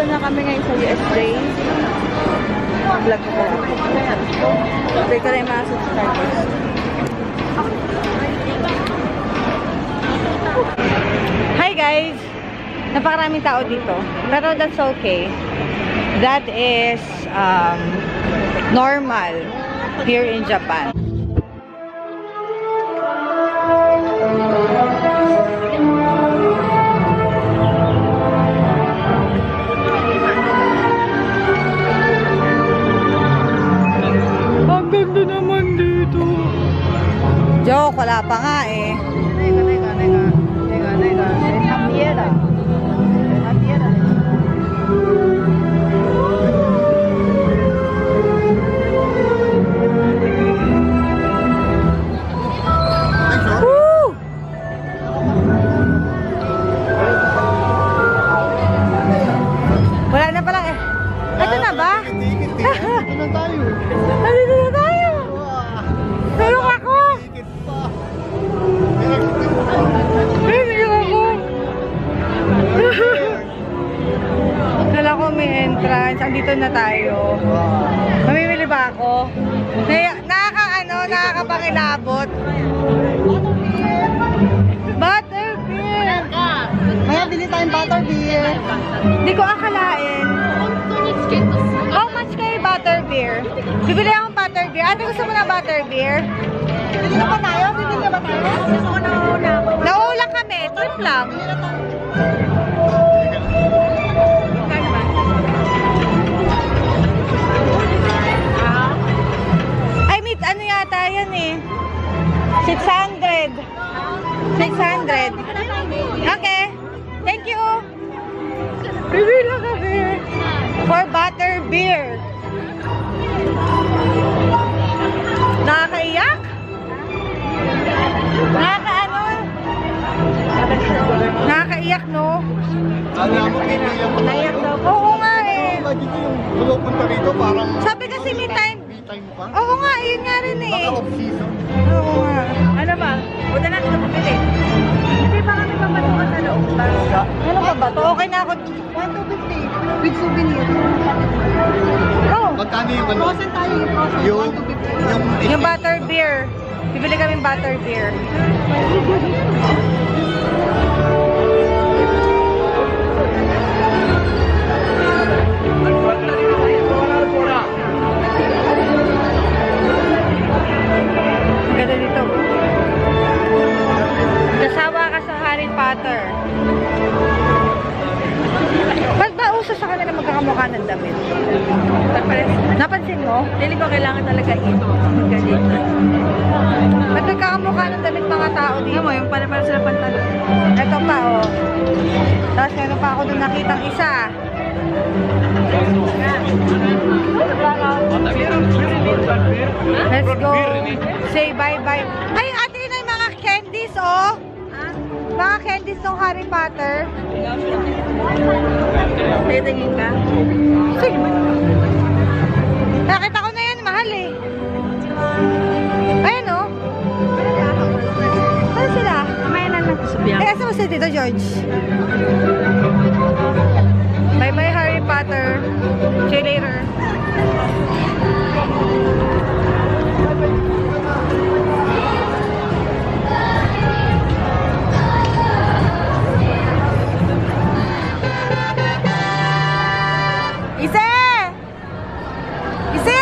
na kami ngayon sa USJ. Vlog ko. Update ko na yung mga subscribers. Hi guys! Napakaraming tao dito. Pero that's okay. That is normal here in Japan. Ang ganda naman dito. Joke, wala pa nga eh. Wala na pala eh. Ito na ba? Ito na tayo. Nandito na tayo. Tulong ako. Tulong ako. Kala ko may entrance. Andito na tayo. Mamimili ba ako? Nakakapangilabot. Butterbeer. Kaya bili tayong butterbeer. Hindi ko akalain. How much kayo butterbeer? Bibili akong butterbeer. Ate, gusto mo na butterbeer? Bili na ba tayo? Bibili na ba tayo? Nauulang kami. Trip lang. Ay, meet, ano yata yan eh? 600. 600. Okay. Thank you. Bibili lang kami. For butterbeer. Nakakaiyak? Nakakaiyak, no? Alam mo, Naiyak daw. Oo nga eh. dito yung tulog punta rito, parang... Sabi kasi may time. May time pa? Oo nga, yun nga rin eh. Baka off-season. Oo nga. Ano ba? Punta natin na bumili. Hindi ba kami papatukan sa loob ba? Ano ba ba? Okay na ako. 1,250 with souvenir. Oh, Magkano yung ano? frozen tayo yung frozen. Yung... 1,250. Yung butterbeer. Bibili kami butterbeer. Ganda dito. Kasawa ka sa Harry Potter. Ba't ba uso sa kanila magkakamukha ng damit? Napansin mo? Hindi ko kailangan talaga ito. Ba't nagkakamukha ng damit mga tao dito? Tingnan mo, yung pala sila pantalon. Ito pa, oh. Tapos meron pa ako doon nakitang isa. Let's go. Say bye-bye. Ay, ate na yung mga candies, oh. Mga candies ng Harry Potter. Tingin ka? Sige. Nakita ko na yan, mahal eh. Ayan, oh. Ano sila? Mamaya na lang sabihan. Eh, asa mo si Tito George? Bye-bye, Harry Potter. See you later. Ise! Ise!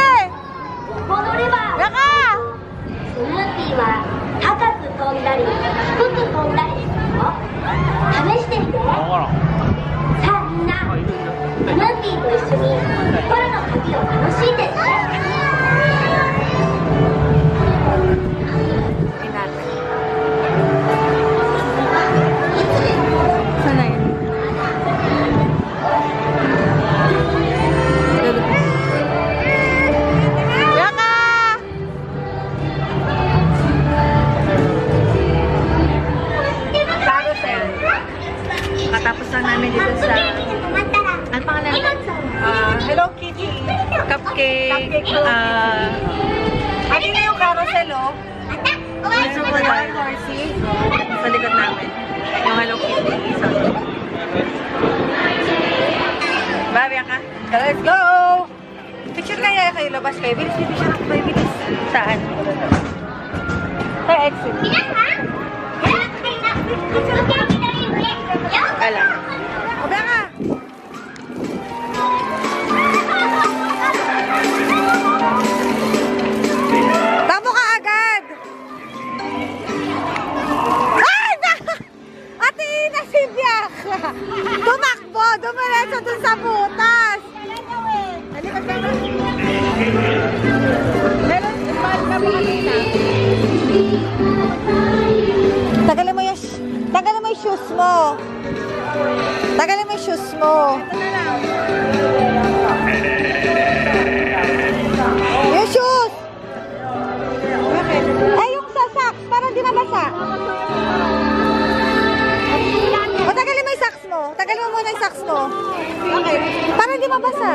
戻れば Laka! スヌーピーは高く飛んだり低く飛んだりするよ試してみてさあみんなスヌーピーと一緒に空の旅を楽しんでね Sana yun? Laka! Carousel. Katapos lang namin dito sa... 止まったら Ano pangalan?荷物を Hello Kitty. Cupcake. Ano na yung carousel, oh? お会いしましょう Wild Horsey. Sa likod namin. Yung Hello Kitty. Isa. Bye! Tara, let's go! Picture kaya kayo, labas kayo. Bilis, picture ako kayo, bilis. Saan? Sa exit. 皆さん、よろしくな、お元気のいい上、ようこそ Alam. O, ba ka? Tamo ka agad! Ay! Ate Ina, si Bianca! Tumakbo! Dumiretso dun sa butas! Halika ka na. Meron, mahal ka mga tita. Tagalin mo yung shoes mo. Tagalin mo yung shoes mo. Yung shoes! Ay, yung sa socks, para di mabasa. O, tagalin mo yung socks mo. Tagalin mo muna yung socks mo. Okay. Para di mabasa.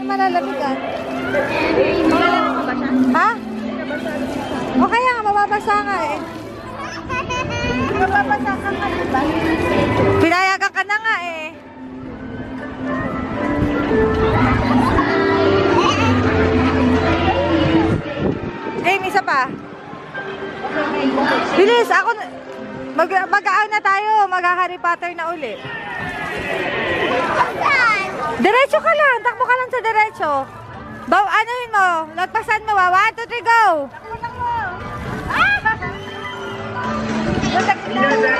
Malalamig ka. Ha? O kaya nga, mababasa nga eh. Mababasa ka nga, diba? Pinayagan ka na nga eh. Game, isa pa. Bilis, ako mag-aan na tayo. Mag-Harry Potter na uli. Diretso ka lang. Takbo ka lang sa diretso. Anuhin mo. Lagpasan mo. 1, 2, 3, go!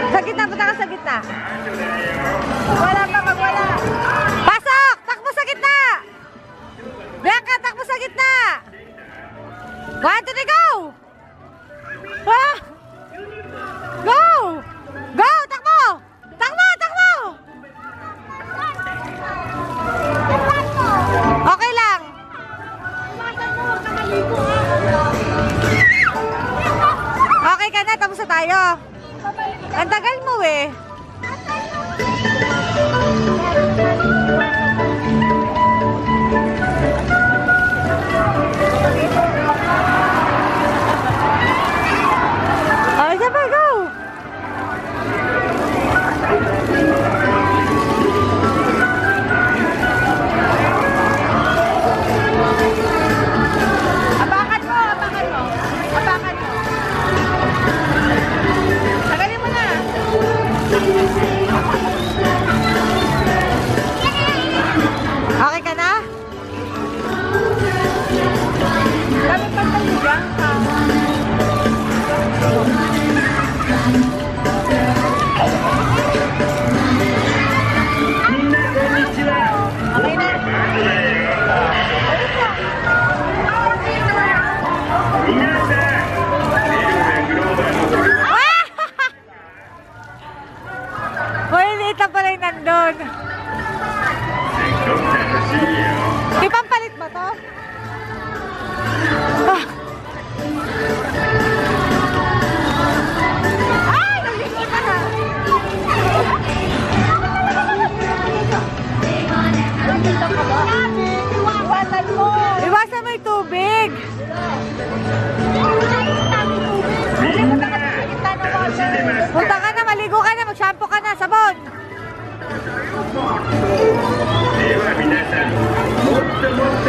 Sa gitna, punta ka sa gitna. Wala pa, wala. Pasok! Takbo sa gitna! Bianca, takbo sa gitna! 1, 2, 3, go! Ah! Go! Go! Takbo! Takbo! Takbo! Okay lang. Okay ka na, tapos na tayo. Ang tagal mo eh. Oh, isa pa, go! Apakan mo, apakan mo. Apakan mo. Tagalin mo na. Okay ka na? Kami pagkalugang ka. Okay na. Hoy, liit na pala yung nandun. Ipampalit ba to? Ah. Ay! Naligo ka na! Iwasan mo! Iwasan mo yung tubig! Punta ka na, maligo ka na, mag-shampoo ka na, sabon!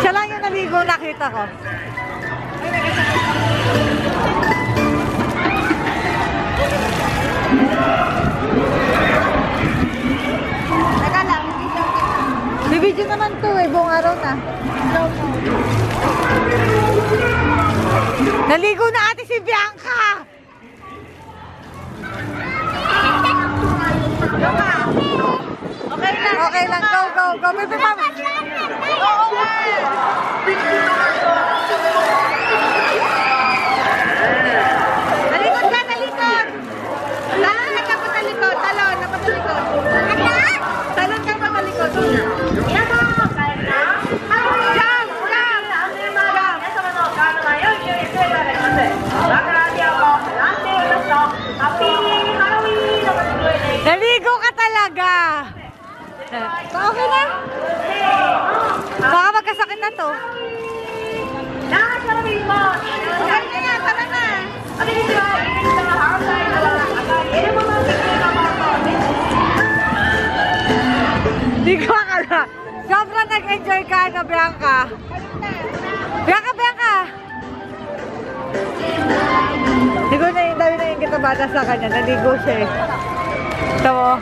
Siya lang yung naligo, nakita ko. Teka lang, bibidyo naman to eh, buong araw na. Naligo na ate si Bianca! Okay lang, go, go, go. Baby, mama. Oo nga. Talikod ka, talikod. Talon ka pa talikod. Talon ka pa talikod. Talon ka pa talikod. Naligo ka talaga. Okay na? Baka magkasakit na to. Okay na, tara na. Di ko akala. Sobrang nag-enjoy ka, ano, Bianca? Bianca! Ligo na yung dami na yung kita bata sa kanya. Naligo siya eh. Ito mo.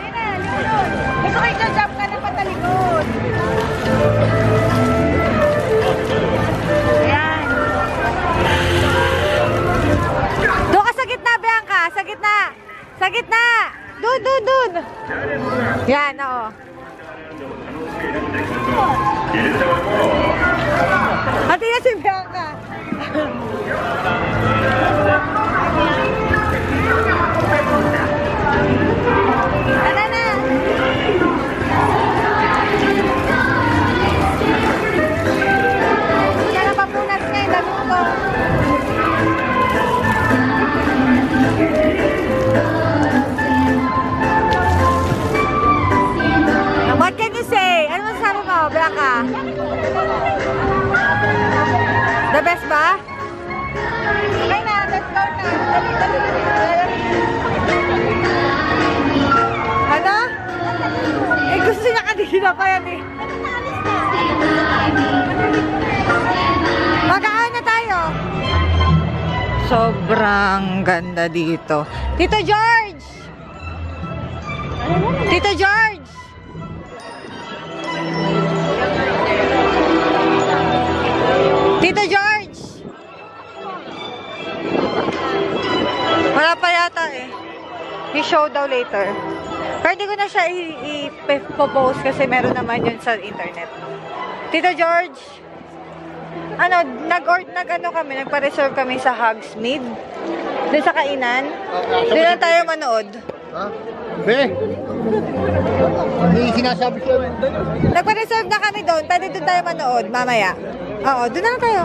Gusto kayo jump ka na patalikod. Ayan. Doon ka sa gitna, Bianca. Sa gitna. Sa gitna. Doon. Yan, oo. Hati na si Bianca. Ano na? Kaya napapunas niya yung damit ko. What can you say? Ano masasabi mo, Bianca? The best ba? Okay na, let's go na. Dali. Ano? Eh, gusto niya kanina pa yan eh. Mag-aan na tayo. Sobrang ganda dito. Tito George! Tito George! Tito George! Wala pa yata eh. I-show daw later. Pero di ko na siya i-post kasi meron naman yun sa internet. Tito George, ano, nagpa-reserve kami sa Hogsmeade. Doon sa kainan. Doon na tayo manood. Ha? Be! May sinasabi ko. Nagpa-reserve na kami doon. Pwede doon tayo manood mamaya. Oo, doon na lang tayo.